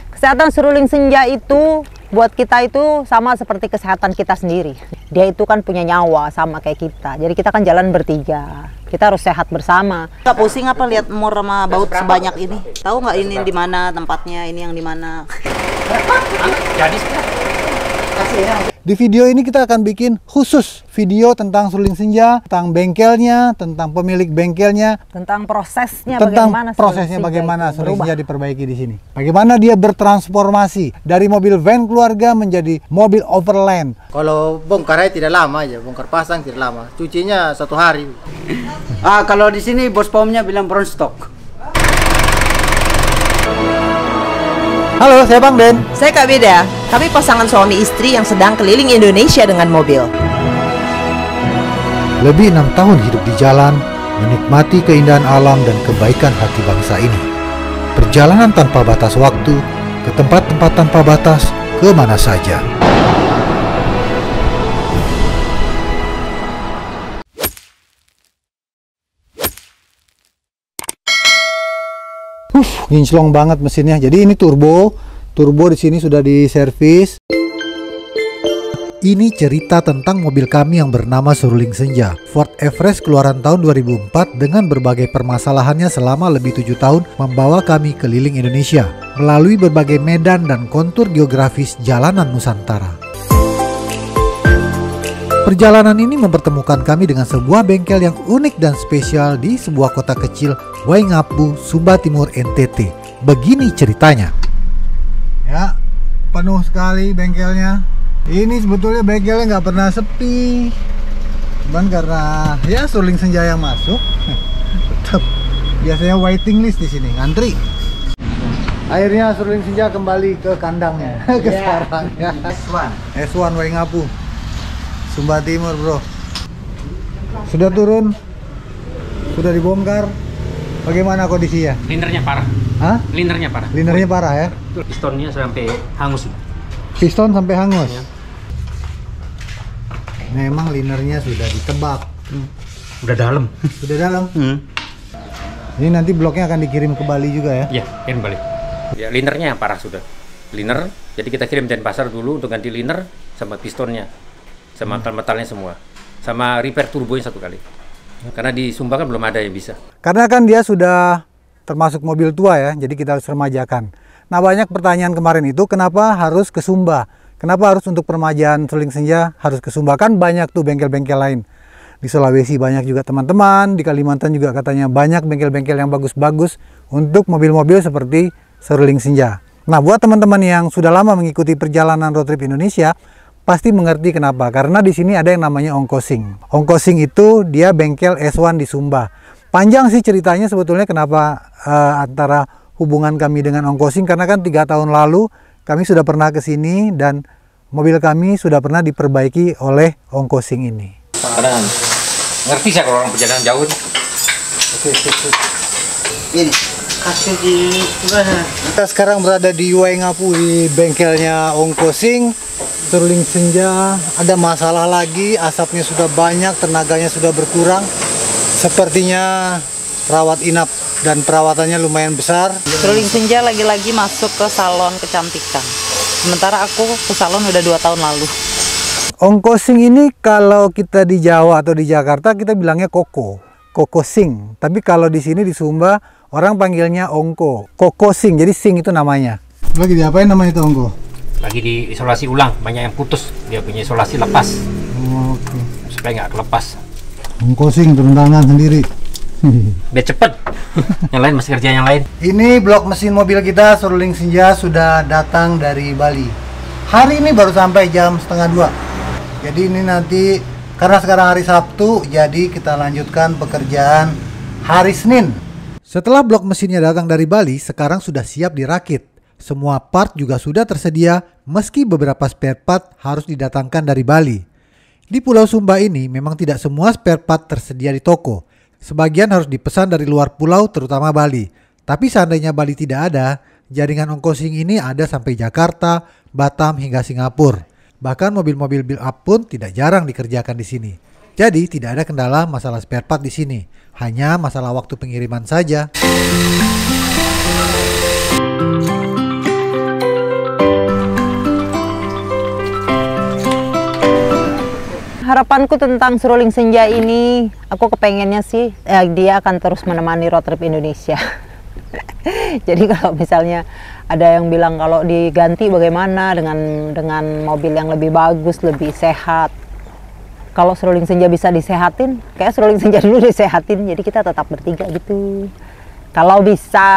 Kesehatan seruling senja itu buat kita itu sama seperti kesehatan kita sendiri. Dia itu kan punya nyawa sama kayak kita. Jadi kita kan jalan bertiga. Kita harus sehat bersama. Gak pusing apa lihat mur sama baut sebanyak ini? Tahu nggak ini di mana tempatnya, ini yang di mana? Jadi di video ini kita akan bikin khusus video tentang seruling senja, tentang bengkelnya, tentang pemilik bengkelnya, Tentang prosesnya bagaimana seruling senja diperbaiki di sini. Bagaimana dia bertransformasi dari mobil van keluarga menjadi mobil overland. kalau bongkarnya tidak lama aja, bongkar pasang tidak lama, cucinya 1 hari. Kalau di sini bos pomnya bilang brown stock. Halo, saya Bang Den. Saya Kak Beda, kami pasangan suami istri yang sedang keliling Indonesia dengan mobil. Lebih 6 tahun hidup di jalan, menikmati keindahan alam dan kebaikan hati bangsa ini. Perjalanan tanpa batas waktu, ke tempat-tempat tanpa batas, ke mana saja. Kinclong banget mesinnya. Jadi ini turbo di sini sudah diservis. Ini cerita tentang mobil kami yang bernama Seruling Senja, Ford Everest keluaran tahun 2004 dengan berbagai permasalahannya selama lebih 7 tahun membawa kami keliling Indonesia melalui berbagai medan dan kontur geografis jalanan Nusantara. Perjalanan ini mempertemukan kami dengan sebuah bengkel yang unik dan spesial di sebuah kota kecil Waingapu, Sumba Timur, NTT. Begini ceritanya. Ya, penuh sekali bengkelnya. Ini sebetulnya bengkelnya nggak pernah sepi. Cuman karena ya seruling senja yang masuk, tetap biasanya waiting list di sini, ngantri. Akhirnya seruling senja kembali ke kandangnya, ke sarangnya. S1 Waingapu, Sumba Timur, bro. Sudah turun, sudah dibongkar. Bagaimana kondisinya? Linernya parah. Hah? Linernya parah. Linernya parah ya? Pistonnya sampai hangus. Piston sampai hangus. Ya. Memang linernya sudah ditebak. Udah dalam. Sudah dalam. Ini nanti bloknya akan dikirim ke Bali juga ya? Iya, kirim Bali. Ya, linernya yang parah sudah. Liner, jadi kita kirim Denpasar dulu untuk ganti liner sama pistonnya, sama metal-metalnya semua, sama repair turbonya 1 kali. Karena di Sumba kan belum ada yang bisa. Karena kan dia sudah termasuk mobil tua ya, jadi kita harus remajakan. Nah, banyak pertanyaan kemarin itu, kenapa harus ke Sumba? Kenapa harus untuk peremajaan seruling senja harus ke Sumba? Kan banyak tuh bengkel-bengkel lain. Di Sulawesi banyak juga teman-teman, di Kalimantan juga katanya banyak bengkel-bengkel yang bagus-bagus untuk mobil-mobil seperti seruling senja. Nah, buat teman-teman yang sudah lama mengikuti perjalanan road trip Indonesia, pasti mengerti kenapa. Karena di sini ada yang namanya Ongkosing. Ongkosing itu dia bengkel S1 di Sumba. Panjang sih ceritanya sebetulnya kenapa antara hubungan kami dengan Ongkosing, karena kan 3 tahun lalu kami sudah pernah ke sini dan mobil kami sudah pernah diperbaiki oleh Ongkosing ini. Kadang ngerti saya kalau orang perjalanan jauh. Ini kasih di mana? Kita sekarang berada di Waingapu di bengkelnya Ongkosing. Seruling senja ada masalah lagi, asapnya sudah banyak, tenaganya sudah berkurang. Sepertinya rawat inap dan perawatannya lumayan besar. Seruling senja lagi-lagi masuk ke salon kecantikan. Sementara aku ke salon udah 2 tahun lalu. Ongkosing ini kalau kita di Jawa atau di Jakarta kita bilangnya Kokosing. Tapi kalau di sini di Sumba orang panggilnya Ongko, Kokosing. Jadi sing itu namanya. Lagi diapain namanya itu Ongko? Lagi di isolasi ulang, banyak yang putus. Dia punya isolasi lepas. Oke. Supaya nggak kelepas. Ongkosing turun tangan sendiri. Biar cepet. Yang lain masih kerja yang lain. Ini blok mesin mobil kita seruling senja sudah datang dari Bali. Hari ini baru sampai jam 1:30. Jadi ini nanti karena sekarang hari Sabtu, jadi kita lanjutkan pekerjaan hari Senin. Setelah blok mesinnya datang dari Bali, sekarang sudah siap dirakit. Semua part juga sudah tersedia, meski beberapa spare part harus didatangkan dari Bali. Di Pulau Sumba ini memang tidak semua spare part tersedia di toko. Sebagian harus dipesan dari luar pulau, terutama Bali. Tapi seandainya Bali tidak ada, jaringan Ongkosing ini ada sampai Jakarta, Batam hingga Singapura. Bahkan mobil-mobil build up pun tidak jarang dikerjakan di sini. Jadi tidak ada kendala masalah spare part di sini, hanya masalah waktu pengiriman saja. harapanku tentang seruling senja ini, aku kepengennya sih dia akan terus menemani road trip Indonesia. Jadi kalau misalnya ada yang bilang kalau diganti bagaimana dengan mobil yang lebih bagus, lebih sehat. Kalau seruling senja bisa disehatin, kayak seruling senja dulu disehatin, jadi kita tetap bertiga gitu. Kalau bisa.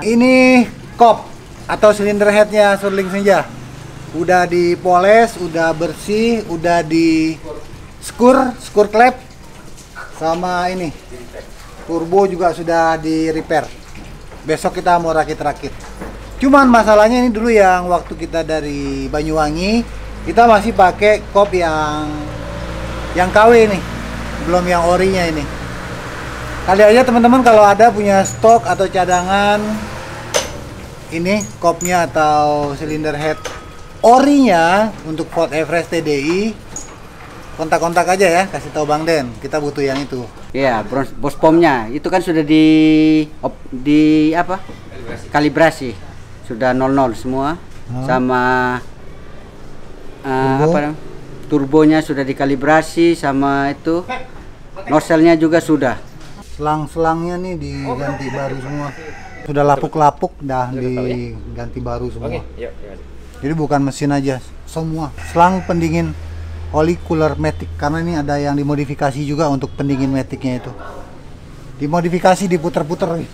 Ini kop atau silinder headnya seruling senja. Udah dipoles, udah bersih, udah di skur klep, sama ini turbo juga sudah di repair. Besok kita mau rakit-rakit. Cuman masalahnya ini dulu yang waktu kita dari Banyuwangi, kita masih pakai kop yang KW nih, belum yang orinya ini. Kali aja teman-teman kalau ada punya stok atau cadangan ini kopnya atau silinder head orinya untuk Ford Everest TDI, kontak-kontak aja ya, kasih tahu Bang Den, kita butuh yang itu. Iya, bos pomnya itu kan sudah di apa? Kalibrasi. Sudah 00 semua. Sama apa? Turbonya sudah dikalibrasi, sama itu noselnya juga sudah. Selang-selangnya nih diganti baru semua. Sudah lapuk-lapuk dah diganti baru semua. Jadi bukan mesin aja, semua. Selang pendingin oli cooler Matic, karena ini ada yang dimodifikasi juga untuk pendingin Maticnya itu. Dimodifikasi, diputer-puter.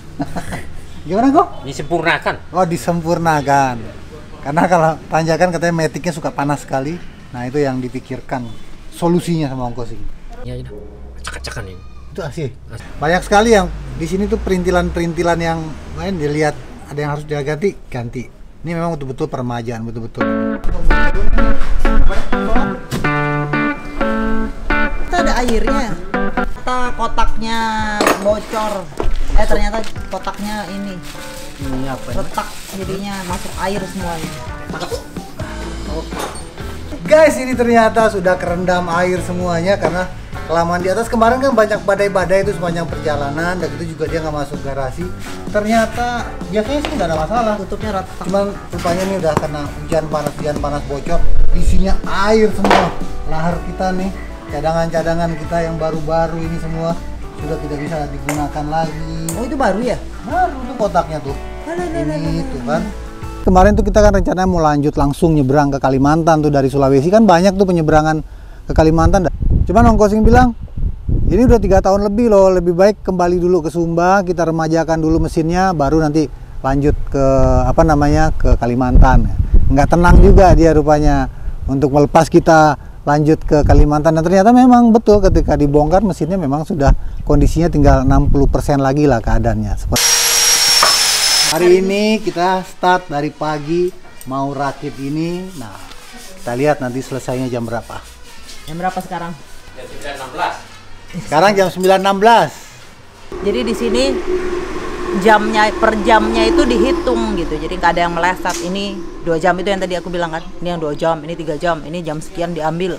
Gimana kok? Disempurnakan. Oh, disempurnakan. Karena kalau tanjakan katanya Maticnya suka panas sekali. Nah, itu yang dipikirkan solusinya sama Ongkosing. Ya, acak-acakan ini. Itu asli. Banyak sekali yang di sini tuh perintilan-perintilan yang lain dilihat ada yang harus diganti, ganti. Ini memang betul-betul peremajaan, betul-betul. Kita ada airnya. Kita kotaknya bocor. Ternyata kotaknya ini retak, jadinya masuk air semuanya. Guys, ini ternyata sudah kerendam air semuanya karena kelamaan di atas. Kemarin kan banyak badai-badai itu sepanjang perjalanan, dan itu juga dia nggak masuk garasi. Ternyata biasanya sih nggak ada masalah, Tutupnya retak. cuman rupanya ini udah kena hujan panas bocor, isinya air semua. Lahar kita nih, cadangan-cadangan kita yang baru-baru ini semua sudah tidak bisa digunakan lagi. Oh, itu baru ya? Baru tuh kotaknya tuh. Ini tuh kan. Kemarin tuh kita kan rencananya mau lanjut langsung nyebrang ke Kalimantan tuh dari Sulawesi, kan banyak tuh penyeberangan ke Kalimantan. Cuman Ongkosing bilang, ini udah 3 tahun lebih loh, lebih baik kembali dulu ke Sumba, kita remajakan dulu mesinnya, baru nanti lanjut ke apa namanya ke Kalimantan. Nggak tenang juga dia rupanya untuk melepas kita lanjut ke Kalimantan. Dan ternyata memang betul ketika dibongkar mesinnya memang sudah kondisinya tinggal 60% lagi lah keadaannya. Hari ini kita start dari pagi mau rakit ini. Nah, kita lihat nanti selesainya jam berapa. Jam berapa sekarang? Jam 9.16. Sekarang jam 9.16. Jadi di sini per jamnya itu dihitung gitu. Jadi nggak ada yang meleset. Ini 2 jam itu yang tadi aku bilang kan. Ini yang 2 jam, ini 3 jam, ini jam sekian diambil.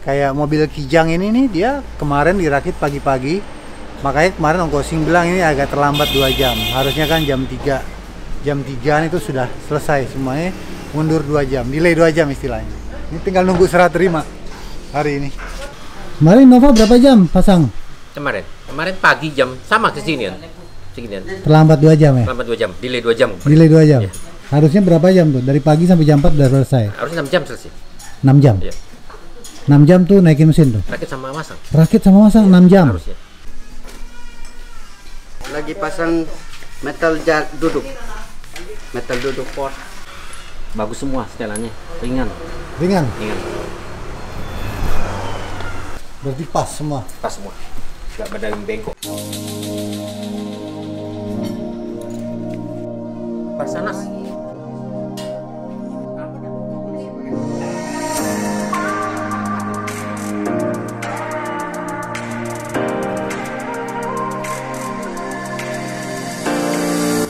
Kayak mobil Kijang ini nih, dia kemarin dirakit pagi-pagi. Makanya kemarin Ongkosing bilang ini agak terlambat 2 jam. Harusnya kan jam 3. Jam 3 itu sudah selesai semuanya. Mundur 2 jam, delay 2 jam istilahnya. Ini tinggal nunggu serah terima hari ini. Kemarin Nova berapa jam pasang? Kemarin pagi jam sama kesinian. Seginian. Terlambat 2 jam ya? Terlambat 2 jam, delay 2 jam. Delay 2 jam? Ya. Harusnya berapa jam tuh? Dari pagi sampai jam 4 udah selesai? Harusnya 6 jam selesai. 6 jam? Iya. 6 jam tuh naikin mesin tuh? Rakit sama masang. Rakit sama masang 6 jam? Harusnya. Lagi pasang metal duduk port. Bagus semua setelannya, ringan. Ringan? Ringan. Berarti pas semua? Pas semua. Gak ada yang bengkok. Persanas.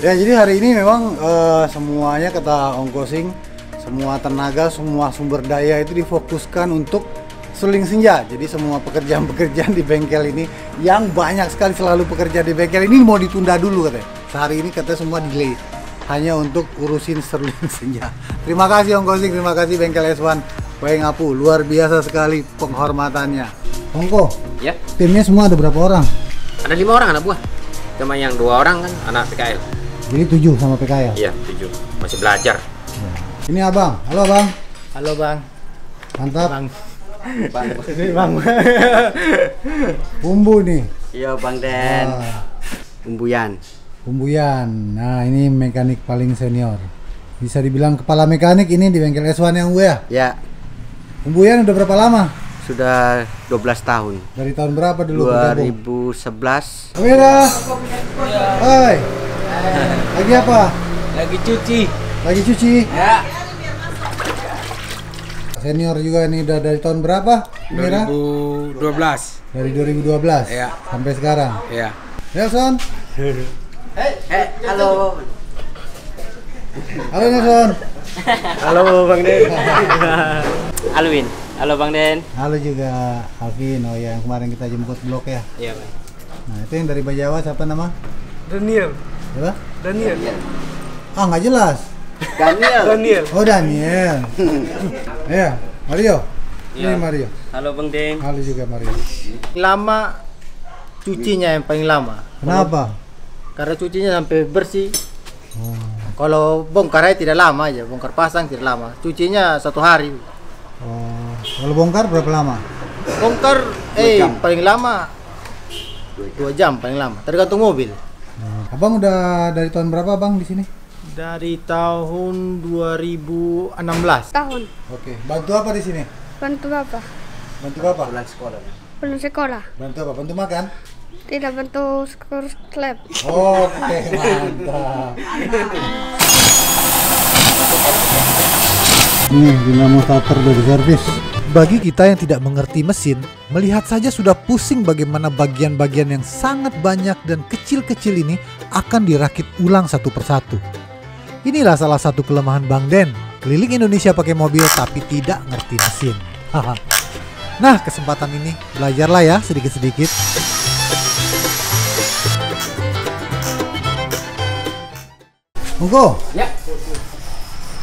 Ya, jadi hari ini memang semuanya kata Ongkosing, semua tenaga, semua sumber daya itu difokuskan untuk seruling senja. Jadi semua pekerjaan-pekerjaan di bengkel ini yang banyak sekali selalu pekerja di bengkel ini mau ditunda dulu katanya. Sehari ini katanya semua delay hanya untuk urusin seruling senja. Terima kasih Ongkosing, terima kasih Bengkel S1 Waingapu, luar biasa sekali penghormatannya. Ongko, Ya, timnya semua ada berapa orang? ada 5 orang anak buah. Cuma yang 2 orang kan anak PKL. Jadi 7 sama PKL. Iya, 7. Masih belajar. Ini abang, halo abang. Halo bang. Mantap. Bang. Ini bang. Bumbu nih. Iya Bang Den. Wah, Umbuyan. Bumbuyan. Nah ini mekanik paling senior. Bisa dibilang kepala mekanik ini di bengkel S1 yang gue ya. Ya, Bumbuyan udah berapa lama? sudah 12 tahun. Dari tahun berapa dulu bergabung? 2011. Wira. Hai. Lagi apa? Lagi cuci. Lagi cuci. Ya. Senior juga ini udah dari tahun berapa? Wira? 2012. Dari 2012 Iya. sampai sekarang. Ya. Nelson. Halo. Halo Nelson. Halo bang Den. Alwin. Halo Bang Den. Halo juga Alvin. Oh ya, yang kemarin kita jemput blok ya. Iya Bang. Nah itu yang dari Bajawa siapa nama? Daniel. Siapa? Daniel. Ah nggak jelas. Daniel. Daniel. Oh Daniel. Ya Mario. Ini Iya. Mario. Halo Bang Den. Halo juga Mario. Lama cucinya yang paling lama. Kenapa? Karena cucinya sampai bersih. Oh. Kalau bongkar aja tidak lama aja, bongkar pasang tidak lama. Cucinya 1 hari. Oh. Kalau bongkar berapa lama? Bongkar paling lama 2 jam paling lama, tergantung mobil. Abang udah dari tahun berapa bang di sini? Dari tahun 2016. Tahun. Oke. Bantu apa di sini? Bantu apa? Bantu apa? Bulan sekolah. Pulang sekolah. Bantu apa? Bantu makan? Tidak bantu skor klub. Oke, mantap. Nih, dinamo starter udah diservis. Bagi kita yang tidak mengerti mesin, melihat saja sudah pusing bagaimana bagian-bagian yang sangat banyak dan kecil-kecil ini akan dirakit ulang satu persatu. Inilah salah satu kelemahan Bang Den, keliling Indonesia pakai mobil tapi tidak ngerti mesin. Haha. Nah, kesempatan ini belajarlah ya sedikit-sedikit. Ongko, Ya.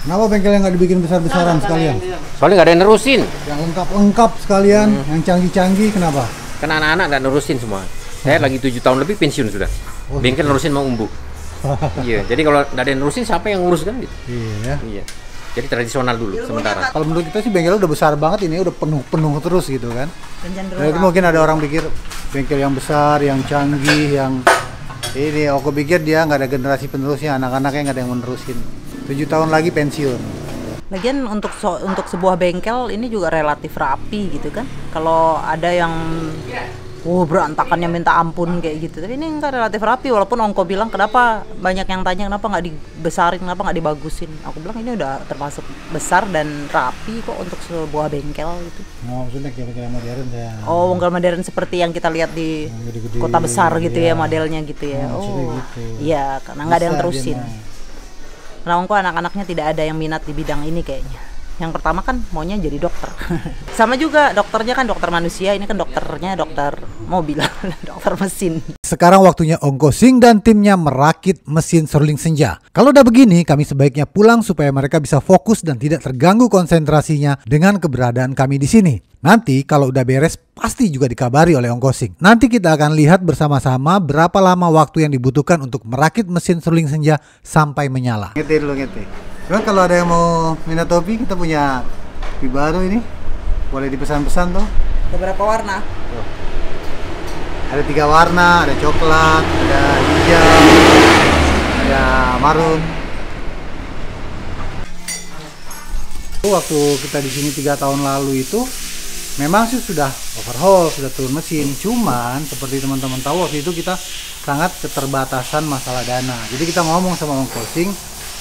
kenapa bengkelnya nggak dibikin besar-besaran sekalian? Soalnya nggak ada yang nerusin. Yang lengkap-lengkap sekalian, yang canggih-canggih, kenapa? Karena anak-anak nggak nerusin semua. Saya lagi 7 tahun lebih pensiun sudah. Oh, Bengkel nerusin mau umbu. Iya. Jadi kalau nggak ada yang nerusin, siapa yang ngurus kan? Gitu. Iya. Iya. Jadi tradisional dulu sementara. Kalau menurut kita sih bengkelnya udah besar banget, ini udah penuh terus gitu kan. Jadi mungkin ada orang pikir bengkel yang besar, yang canggih, yang ini. Aku pikir dia nggak ada generasi penerusnya, anak-anaknya nggak ada yang menerusin. 7 tahun lagi pensiun. Lagian untuk sebuah bengkel ini juga relatif rapi gitu kan. Kalau ada yang berantakannya minta ampun kayak gitu. Tapi ini enggak, relatif rapi, walaupun Ongko bilang kenapa banyak yang tanya kenapa nggak dibesarin, kenapa nggak dibagusin. Aku bilang ini udah termasuk besar dan rapi kok untuk sebuah bengkel gitu. Nah, maksudnya kira-kira modern ya. Oh, bengkel modern seperti yang kita lihat di Gede-gede, kota besar gitu iya. ya modelnya gitu ya. Maksudnya Oh, gitu. iya, karena nggak ada yang Bisa terusin. dia mah. Nah, Ongko anak-anaknya tidak ada yang minat di bidang ini kayaknya. Yang pertama kan maunya jadi dokter. Sama juga dokternya kan dokter manusia, ini kan dokternya dokter mobil, dokter mesin. Sekarang waktunya Ongko Sing dan timnya merakit mesin seruling senja. Kalau udah begini, kami sebaiknya pulang supaya mereka bisa fokus dan tidak terganggu konsentrasinya dengan keberadaan kami di sini. Nanti kalau udah beres, pasti juga dikabari oleh Ongko Sing. Nanti kita akan lihat bersama-sama berapa lama waktu yang dibutuhkan untuk merakit mesin seruling senja sampai menyala. Ngeti dulu, ngeti. Cuman kalau ada yang mau minat topi, kita punya topi baru ini. Boleh dipesan-pesan tuh. Beberapa warna. Tuh. Ada 3 warna, ada coklat, ada hijau, ada marun. Waktu kita di sini 3 tahun lalu itu memang sih sudah overhaul, sudah turun mesin. Cuman seperti teman-teman tahu waktu itu kita sangat keterbatasan masalah dana. Jadi kita ngomong sama Ongko Sing,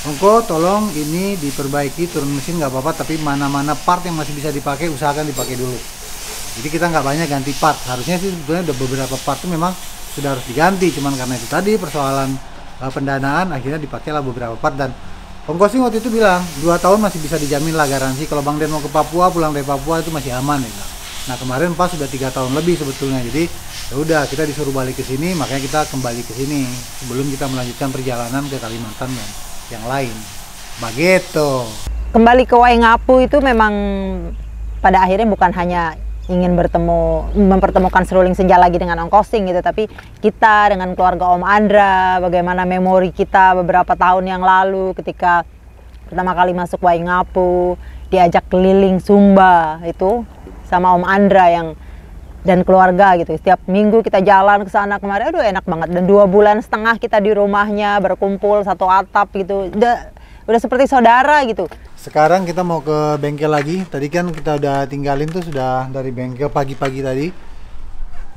Ongko tolong ini diperbaiki, turun mesin nggak apa-apa, tapi mana-mana part yang masih bisa dipakai usahakan dipakai dulu. Jadi kita nggak banyak ganti part. Harusnya sih sebenarnya udah beberapa part itu memang sudah harus diganti. Cuman karena itu tadi persoalan pendanaan, akhirnya dipakailah beberapa part. Dan Ongko Sing waktu itu bilang 2 tahun masih bisa dijamin lah garansi. Kalau Bang Den mau ke Papua, pulang dari Papua itu masih aman ya. Nah kemarin pas sudah 3 tahun lebih sebetulnya. Jadi ya udah kita disuruh balik ke sini, makanya kita kembali ke sini sebelum kita melanjutkan perjalanan ke Kalimantan dan yang lain. Begitu. Kembali ke Waingapu itu memang pada akhirnya bukan hanya ingin mempertemukan Seruling Senja lagi dengan Ongkosing gitu, tapi kita dengan keluarga Om Andra, bagaimana memori kita beberapa tahun yang lalu ketika pertama kali masuk Waingapu, diajak keliling Sumba itu sama Om Andra dan keluarga gitu. Setiap minggu kita jalan ke sana kemarin, aduh enak banget. Dan 2,5 bulan kita di rumahnya berkumpul satu atap gitu. Udah seperti saudara gitu. Sekarang kita mau ke bengkel lagi. Tadi kan kita udah tinggalin tuh, sudah dari bengkel pagi-pagi tadi.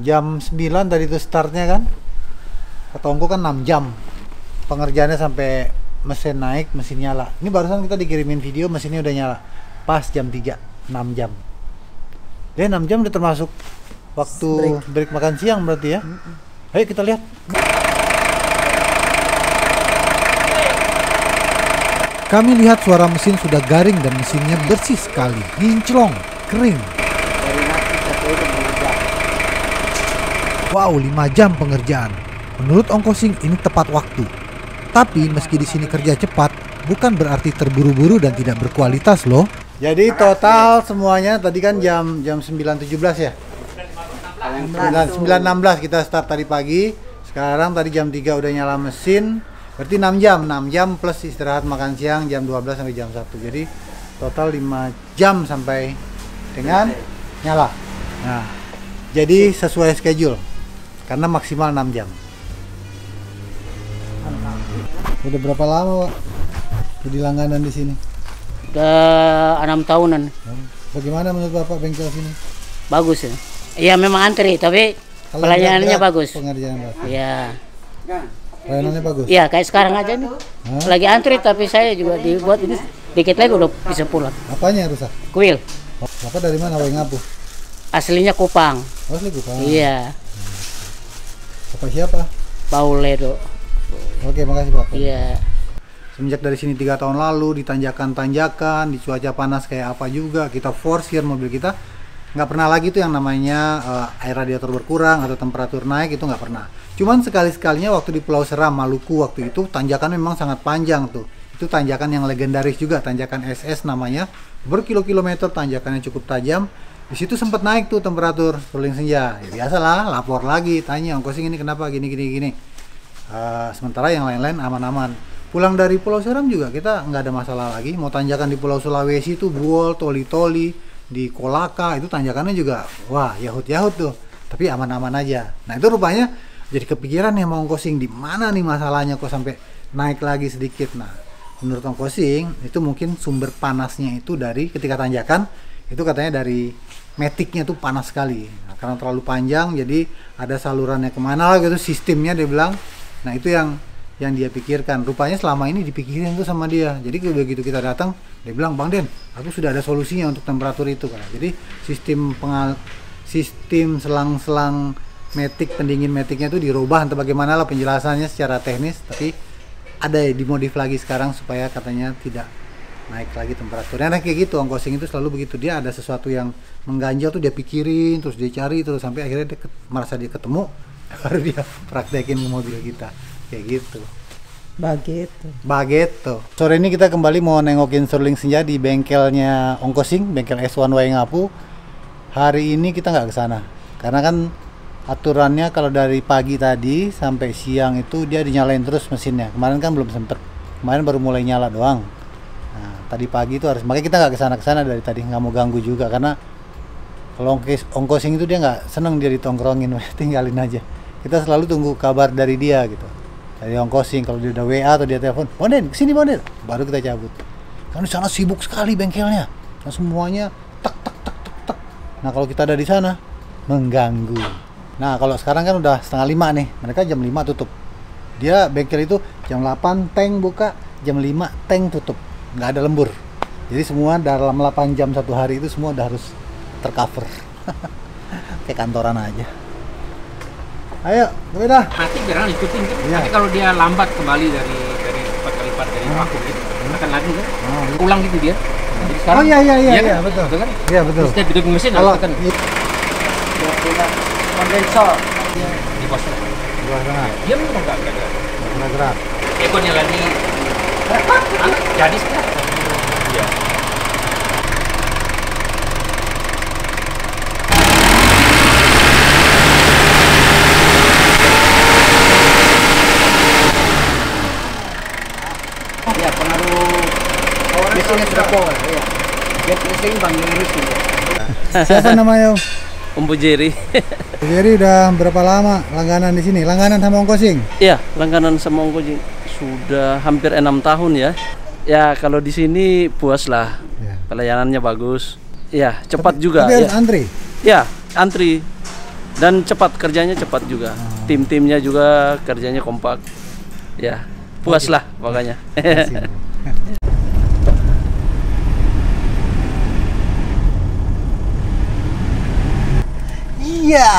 Jam 9 tadi tuh startnya kan. Kata Ongko kan 6 jam. Pengerjaannya sampai mesin naik, mesin nyala. Ini barusan kita dikirimin video, mesinnya udah nyala. Pas jam 3, 6 jam. Dia 6 jam udah termasuk waktu break makan siang berarti ya. Ayo kita lihat. Kami lihat suara mesin sudah garing dan mesinnya bersih sekali, kinclong, kering. Wow, 5 jam pengerjaan. Menurut Ongkosing ini tepat waktu. Tapi meski di sini kerja cepat, bukan berarti terburu-buru dan tidak berkualitas loh. Jadi total semuanya tadi kan jam 9.17 ya? 9.16 kita start tadi pagi. Sekarang tadi jam 3 udah nyala mesin. Berarti 6 jam plus istirahat makan siang jam 12 sampai jam 1. Jadi total 5 jam sampai dengan nyala. Nah, jadi sesuai schedule. Karena maksimal 6 jam. Udah berapa lama, Pak? Jadi langganan di sini? Udah 6 tahunan. Bagaimana menurut Bapak bengkel sini? Bagus ya. Iya memang antri, tapi pelayanannya bagus. Pengerjaan Bapak. Iya. Pelayanannya bagus? Iya, kayak sekarang aja nih. Lagi antri, tapi saya juga dibuat ini. Dikit lagi udah bisa pulang. Apanya yang rusak? Kuil. Bapak dari mana, Waingapu? Aslinya Kupang. Asli Kupang? Iya. Bapak siapa? Pauledo. Oke, makasih Bapak. Iya. Semenjak dari sini 3 tahun lalu, di tanjakan-tanjakan, di cuaca panas kayak apa juga, kita forsir mobil kita. Nggak pernah lagi tuh yang namanya air radiator berkurang atau temperatur naik, itu nggak pernah. Cuman sekali-sekalinya waktu di Pulau Seram, Maluku waktu itu, tanjakan memang sangat panjang tuh. Itu tanjakan yang legendaris juga, tanjakan SS namanya. Berkilo-kilometer, tanjakannya cukup tajam. Di situ sempat naik tuh temperatur Seruling Senja. Ya biasalah, lapor lagi, tanya Ongkosing ini kenapa gini. Sementara yang lain-lain aman-aman. Pulang dari Pulau Seram juga kita nggak ada masalah lagi. Mau tanjakan di Pulau Sulawesi tuh Buol, Toli-Toli, di Kolaka itu tanjakannya juga wah yahut-yahut tuh. Tapi aman-aman aja. Nah itu rupanya jadi kepikiran nih sama Ongkosing, di mana nih masalahnya kok sampai naik lagi sedikit. Nah menurut Ongkosing itu mungkin sumber panasnya itu dari ketika tanjakan itu katanya dari metiknya tuh panas sekali. Nah, karena terlalu panjang jadi ada salurannya kemana lah gitu sistemnya dia bilang. Nah itu yang dia pikirkan. Rupanya selama ini dipikirin tuh sama dia. Jadi begitu kita datang, dia bilang, Bang Den, aku sudah ada solusinya untuk temperatur itu kan. Jadi sistem selang-selang metik, pendingin metiknya itu dirubah entah bagaimana lah penjelasannya secara teknis, tapi ada dimodif lagi sekarang supaya katanya tidak naik lagi temperaturnya. Nah kayak gitu, Ongkosing itu selalu begitu. Dia ada sesuatu yang mengganjal tuh dia pikirin, terus dia cari, terus sampai akhirnya dia merasa dia ketemu, baru dia praktekin mobil kita. Kayak gitu. Bageto. Sore ini kita kembali mau nengokin Seruling Senja di bengkelnya Ongkosing, bengkel S1 Waingapu. Hari ini kita nggak ke sana karena kan aturannya kalau dari pagi tadi sampai siang itu dia dinyalain terus mesinnya. Kemarin kan belum sempet. Kemarin baru mulai nyala doang. Nah, tadi pagi itu harus, makanya kita nggak ke sana dari tadi, nggak mau ganggu juga karena kalau Ongkosing itu dia nggak seneng dia ditongkrongin, tinggalin aja. Kita selalu tunggu kabar dari dia gitu. Dari Ongkosing, kalau dia udah WA atau dia telepon, Bonden, kesini Bonden, baru kita cabut. Karena di sana sibuk sekali bengkelnya, nah, semuanya tak. Nah kalau kita ada di sana, mengganggu. Nah kalau sekarang kan udah 4:30 nih, mereka jam 5 tutup. Dia bengkel itu jam 8 tank buka, jam 5 tank tutup, nggak ada lembur. Jadi semua dalam 8 jam satu hari itu semua udah harus tercover. Kayak kantoran aja. Ayo, udah. Nanti biar ikutin kan. Iya. Nanti kalau dia lambat kembali dari 4 kali lipat dari vakum gitu, akan lagi kan. Ulang gitu dia. Jadi sekarang, iya, betul. Betul kan? Iya, betul. Terus dia duduk di mesin Kalau kan. Dia punya kondensor. Di bawah sana. di bawah sana, Dia memang nggak gerak. nggak gerak. Ekornya lagi. Jadi sekarang. Iya. sini sudah power ya. Dia sering panggil Rizky. Siapa namanya? Om Jerry. Jadi udah berapa lama langganan di sini? Langganan sama Ongkosing? Iya, langganan sama Ongkosing sudah hampir 6 tahun ya. Ya kalau di sini puas lah. Ya. Pelayanannya bagus. Ya, cepat juga. Tapi harus ya. antri? Ya, antri. Dan cepat, kerjanya cepat juga. Tim-timnya juga kerjanya kompak. Ya, puas lah pokoknya. Iya.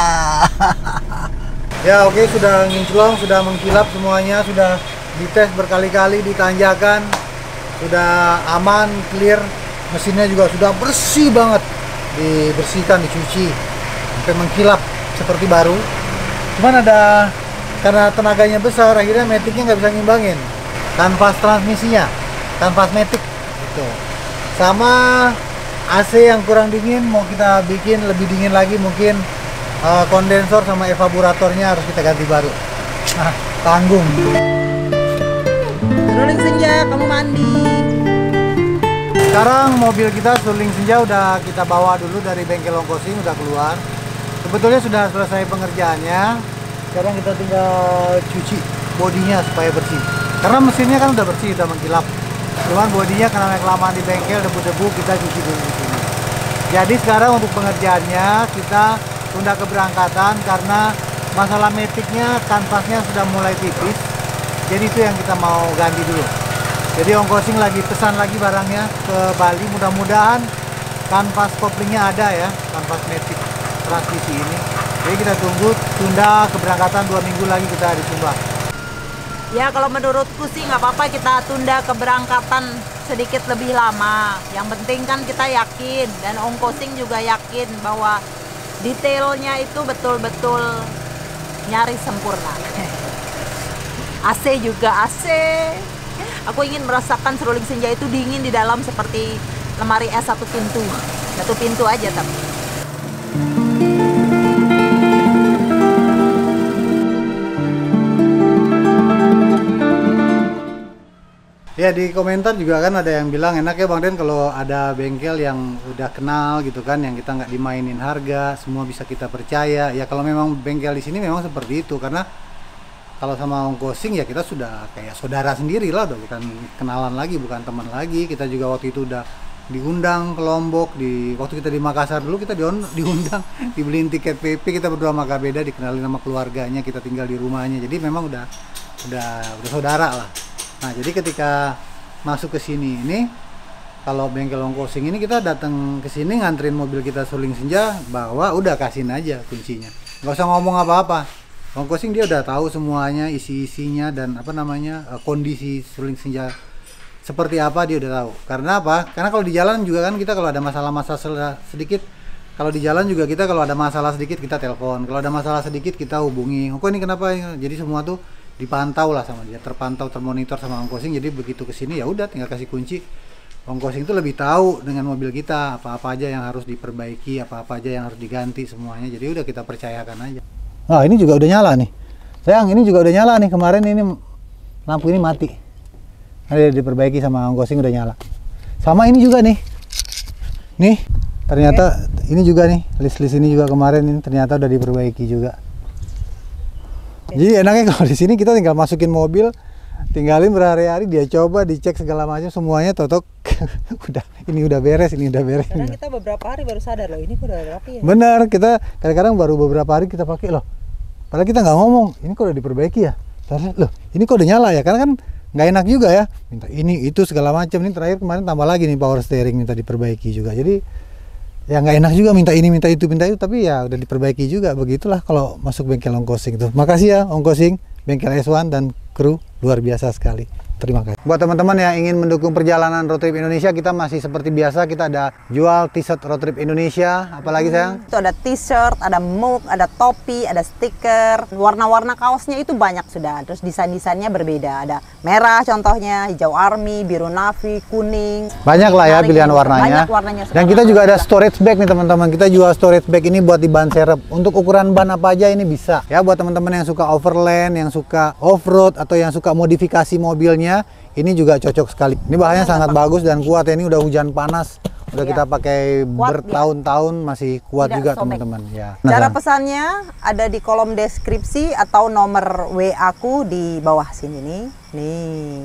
Ya oke, sudah nginclong, sudah mengkilap semuanya, sudah dites berkali-kali, ditanjakan, sudah aman, clear. Mesinnya juga sudah bersih banget, dibersihkan, dicuci, sampai mengkilap seperti baru. Cuman ada, karena tenaganya besar, akhirnya maticnya nggak bisa ngimbangin. Kanvas transmisinya, kanvas matic, gitu. Sama AC yang kurang dingin, mau kita bikin lebih dingin lagi mungkin. Kondensor sama evaporatornya harus kita ganti baru. Nah, tanggung. Seruling senja, kamu mandi. Sekarang mobil kita Seruling Senja udah kita bawa dulu dari bengkel Ongkosing, udah keluar. Sebetulnya sudah selesai pengerjaannya. Sekarang kita tinggal cuci bodinya supaya bersih. Karena mesinnya kan udah bersih, udah mengkilap. Cuman bodinya karena kelamaan di bengkel, debu-debu, kita cuci dulu di sini. Jadi sekarang untuk pengerjaannya kita tunda keberangkatan karena masalah maticnya, kanvasnya sudah mulai tipis. Jadi itu yang kita mau ganti dulu. Jadi Ongkosing lagi pesan lagi barangnya ke Bali. Mudah-mudahan kanvas koplingnya ada ya, kanvas matic transmisi ini. Jadi kita tunda keberangkatan 2 minggu lagi kita di Sumba. Ya kalau menurutku sih nggak apa-apa kita tunda keberangkatan sedikit lebih lama. Yang penting kan kita yakin dan Ongkosing juga yakin bahwa detailnya itu betul-betul nyaris sempurna. AC juga AC. Aku ingin merasakan Seruling Senja itu dingin di dalam seperti lemari es satu pintu aja tapi. Ya di komentar juga kan ada yang bilang enak ya Bang Den kalau ada bengkel yang udah kenal gitu kan, yang kita nggak dimainin harga, semua bisa kita percaya. Ya kalau memang bengkel di sini memang seperti itu, karena kalau sama Ongkosing ya kita sudah kayak saudara sendiri lah, udah bukan kenalan lagi, bukan teman lagi. Kita juga waktu itu udah diundang ke Lombok, waktu kita di Makassar dulu kita diundang, dibeliin tiket PP, kita berdua sama Beda, dikenalin sama keluarganya, kita tinggal di rumahnya. Jadi memang udah saudara lah. Nah, jadi ketika masuk ke sini ini, kalau bengkel Ongkosing ini kita datang ke sini nganterin mobil kita Seruling Senja, bawa udah kasihin aja kuncinya. Nggak usah ngomong apa-apa. Ongkosing dia udah tahu semuanya, isi-isinya dan kondisi Seruling Senja seperti apa dia udah tahu. Karena apa? Karena kalau di jalan juga kan kita kalau ada masalah-masalah sedikit, kalau di jalan juga kita kalau ada masalah sedikit kita telepon. Kalau ada masalah sedikit kita hubungi. Kok ini kenapa? Jadi semua tuh dipantau lah sama dia, terpantau, termonitor sama Ongkosing. Jadi begitu kesini ya udah tinggal kasih kunci. Ongkosing itu lebih tahu dengan mobil kita apa-apa aja yang harus diperbaiki, apa-apa aja yang harus diganti semuanya. Jadi udah kita percayakan aja. Nah ini juga udah nyala nih, sayang, ini juga udah nyala nih. Kemarin ini lampu ini mati, ada diperbaiki sama Ongkosing, udah nyala. Sama ini juga nih ternyata ini juga nih, list ini juga kemarin ini ternyata udah diperbaiki juga. Jadi enaknya kalau di sini kita tinggal masukin mobil, tinggalin berhari-hari, dia coba, dicek segala macam, semuanya totok. ini udah beres. Kadang kita beberapa hari baru sadar loh, ini kok udah rapi ya. Bener, kita kadang-kadang baru beberapa hari kita pakai loh. Padahal kita nggak ngomong, ini kok udah diperbaiki ya. Padahal loh, ini kok udah nyala ya, karena kan nggak enak juga ya. Minta ini itu segala macam. Ini terakhir kemarin tambah lagi nih power steering minta diperbaiki juga. Jadi ya nggak enak juga minta ini minta itu, tapi ya udah diperbaiki juga. Begitulah kalau masuk bengkel Ongkosing itu. Makasih ya Ongkosing, bengkel S1 dan kru luar biasa sekali. Terima kasih. Buat teman-teman yang ingin mendukung perjalanan Road Trip Indonesia, kita masih seperti biasa, kita ada jual t-shirt Road Trip Indonesia. Apalagi sayang? Itu ada t-shirt, ada mug, ada topi, ada stiker. Warna-warna kaosnya itu banyak sudah. Terus desain-desainnya berbeda. Ada merah contohnya, hijau army, biru navy, kuning. Banyak lah ya pilihan warnanya. Banyak warnanya. Dan kita juga ada storage bag nih teman-teman. Kita jual storage bag ini buat di ban serep. Untuk ukuran ban apa aja ini bisa. Ya buat teman-teman yang suka overland, yang suka off-road, atau yang suka modifikasi mobilnya. musimnya, ini juga cocok sekali. Ini bahannya sangat bagus dan kuat ya. Ini udah hujan panas, udah kita pakai bertahun-tahun masih kuat juga teman-teman. Ya. Cara pesannya ada di kolom deskripsi atau nomor WA aku di bawah sini nih. Nih.